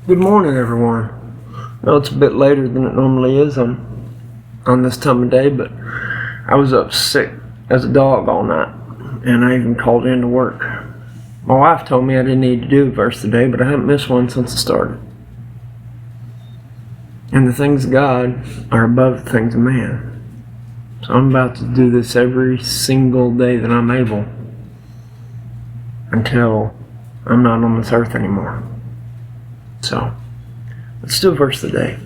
Good morning, everyone. I know it's a bit later than it normally is on this time of day, but I was up sick as a dog all night, and I even called in to work. My wife told me I didn't need to do a verse today, but I haven't missed one since it started. And the things of God are above the things of man. So I'm about to do this every single day that I'm able until I'm not on this earth anymore. So, let's do a verse today.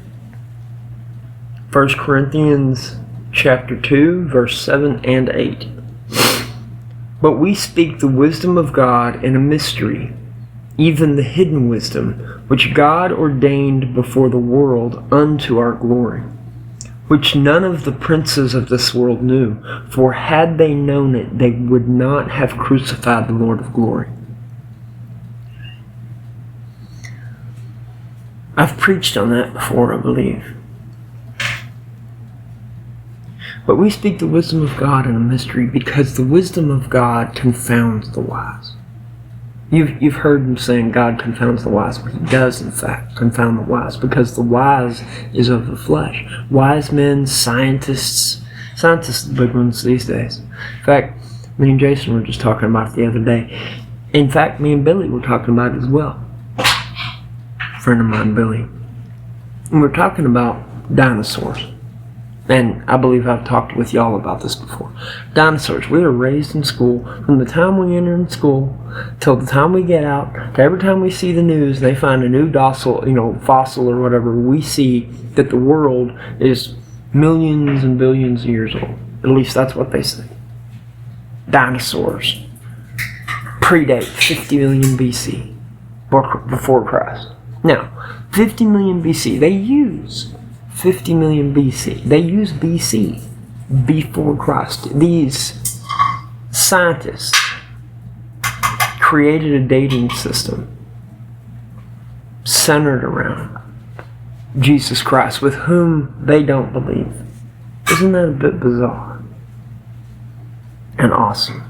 1 Corinthians chapter 2, verse 7 and 8. But we speak the wisdom of God in a mystery, even the hidden wisdom, which God ordained before the world unto our glory, which none of the princes of this world knew, for had they known it, they would not have crucified the Lord of glory. I've preached on that before, I believe. But we speak the wisdom of God in a mystery because the wisdom of God confounds the wise. You've heard him saying God confounds the wise, but he does in fact confound the wise because the wise is of the flesh. Wise men, scientists are the big ones these days. In fact, me and Jason were just talking about it the other day. In fact, me and Billy were talking about it as well. Friend of mine, Billy, and we're talking about dinosaurs. And I believe I've talked with y'all about this before. Dinosaurs. We were raised in school. From the time we enter in school till the time we get out, to every time we see the news, they find a new fossil or whatever, we see that the world is millions and billions of years old. At least that's what they say. Dinosaurs predate 50 million BC, before Christ. Now, 50 million BC, they use 50 million BC. They use BC, before Christ. These scientists created a dating system centered around Jesus Christ, with whom they don't believe. Isn't that a bit bizarre and awesome?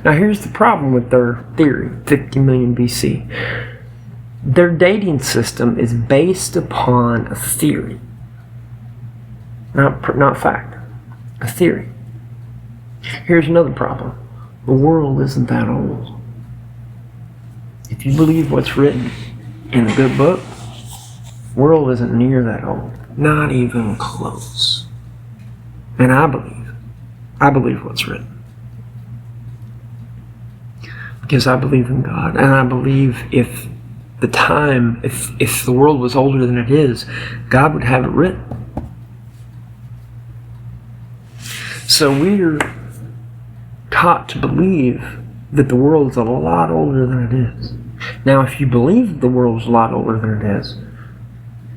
Now, here's the problem with their theory, 50 million BC. Their dating system is based upon a theory, not fact, a theory. Here's another problem. The world isn't that old. If you believe what's written in the good book, the world isn't near that old. Not even close. And I believe what's written. Because I believe in God, and I believe if the world was older than it is, God would have it written. So we're taught to believe that the world is a lot older than it is. Now, if you believe the world is a lot older than it is,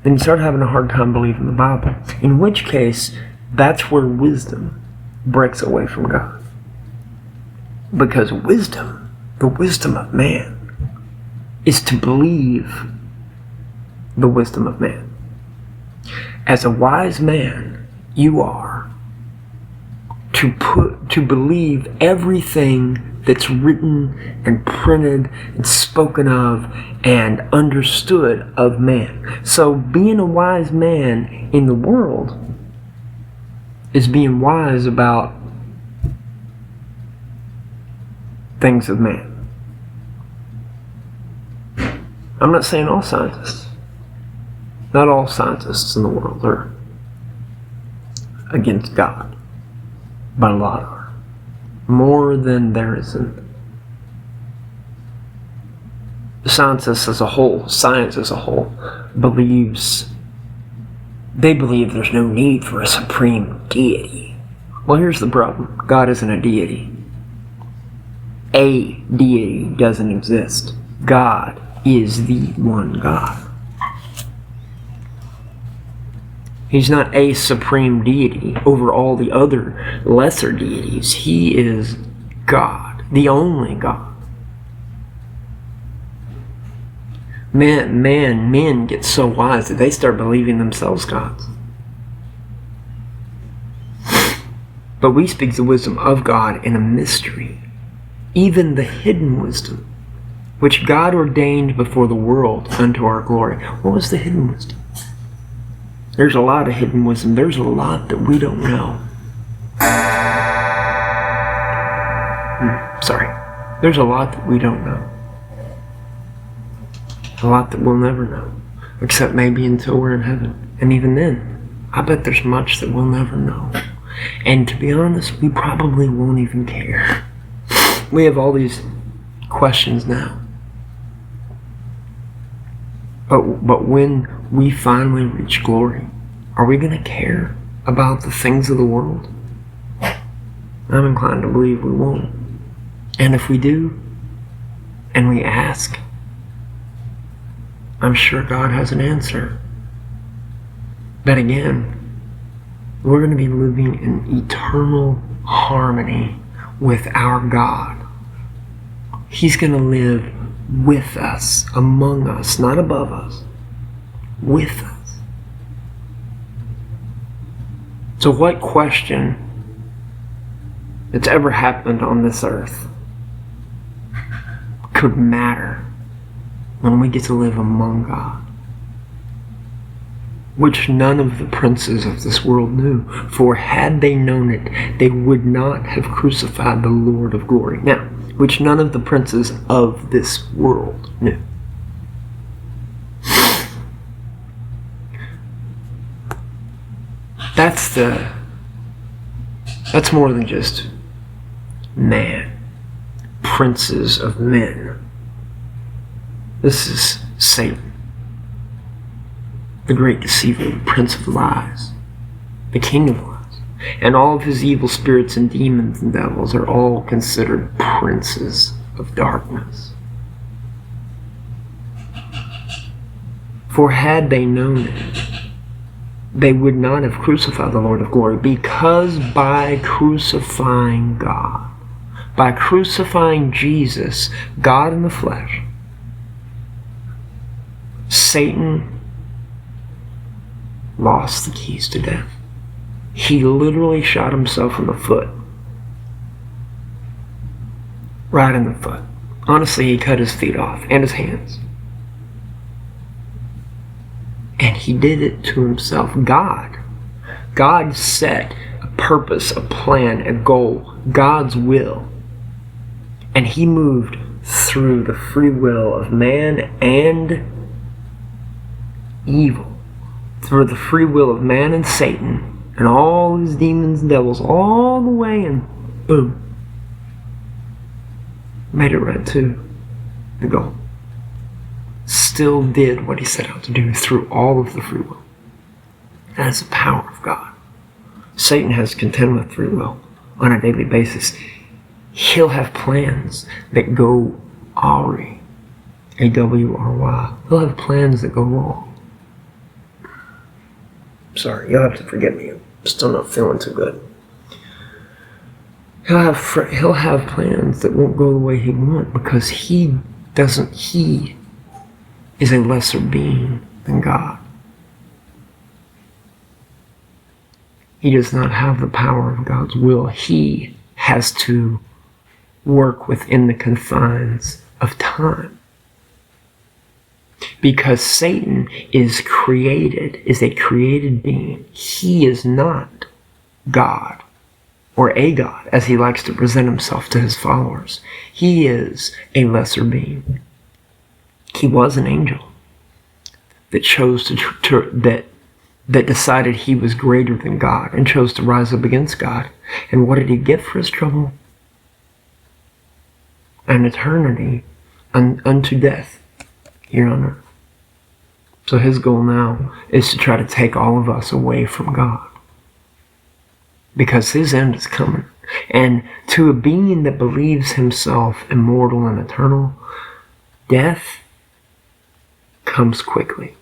then you start having a hard time believing the Bible. In which case, that's where wisdom breaks away from God. Because wisdom, the wisdom of man, is to believe the wisdom of man. As a wise man, you are to believe everything that's written and printed and spoken of and understood of man. So being a wise man in the world is being wise about things of man. I'm not saying all scientists. Not all scientists in the world are against God, but a lot are. More than there isn't. Science as a whole, believes there's no need for a supreme deity. Well, here's the problem. God isn't a deity. A deity doesn't exist. God is the one God. He's not a supreme deity over all the other lesser deities. He is God, the only God. Men get so wise that they start believing themselves gods. But we speak the wisdom of God in a mystery, even the hidden wisdom, which God ordained before the world unto our glory. What was the hidden wisdom? There's a lot of hidden wisdom. There's a lot that we don't know. There's a lot that we don't know. A lot that we'll never know. Except maybe until we're in heaven. And even then, I bet there's much that we'll never know. And to be honest, we probably won't even care. We have all these questions now. But when we finally reach glory, are we going to care about the things of the world? I'm inclined to believe we won't. And if we do, and we ask, I'm sure God has an answer. But again, we're going to be living in eternal harmony with our God. He's going to live with us, among us, not above us, with us. So what question that's ever happened on this earth could matter when we get to live among God, which none of the princes of this world knew, for had they known it, they would not have crucified the Lord of glory. Now, which none of the princes of this world knew. That's more than just man. Princes of men. This is Satan, the great deceiver, the prince of lies, the king of lies. And all of his evil spirits and demons and devils are all considered princes of darkness. For had they known it, they would not have crucified the Lord of glory, because by crucifying God, by crucifying Jesus, God in the flesh, Satan lost the keys to death. He literally shot himself in the foot. Right in the foot. Honestly, he cut his feet off and his hands. And he did it to himself. God set a purpose, a plan, a goal, God's will. And he moved through the free will of man and evil. Through the free will of man and Satan and all his demons and devils, all the way, and boom, made it right to the goal. Still did what he set out to do through all of the free will. That is the power of God. Satan has contend with free will on a daily basis. He'll have plans that go awry. A-W-R-Y. He'll have plans that go wrong. Sorry, you'll have to forgive me. I'm still not feeling too good. He'll have plans that won't go the way he wants, because he is a lesser being than God. He does not have the power of God's will. He has to work within the confines of time. Because Satan is a created being. He is not God, or a God, as he likes to present himself to his followers. He is a lesser being. He was an angel that chose that decided he was greater than God and chose to rise up against God. And what did he get for his trouble? An eternity unto death here on earth. So his goal now is to try to take all of us away from God, because his end is coming. And to a being that believes himself immortal and eternal, death comes quickly.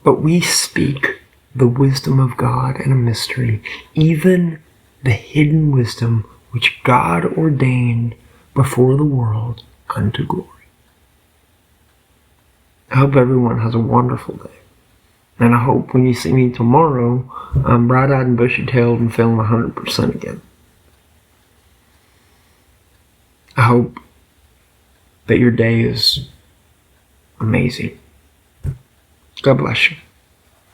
But we speak the wisdom of God in a mystery, even the hidden wisdom which God ordained before the world unto glory. I hope everyone has a wonderful day. And I hope when you see me tomorrow, I'm bright-eyed and bushy-tailed and feeling 100% again. I hope that your day is amazing. God bless you.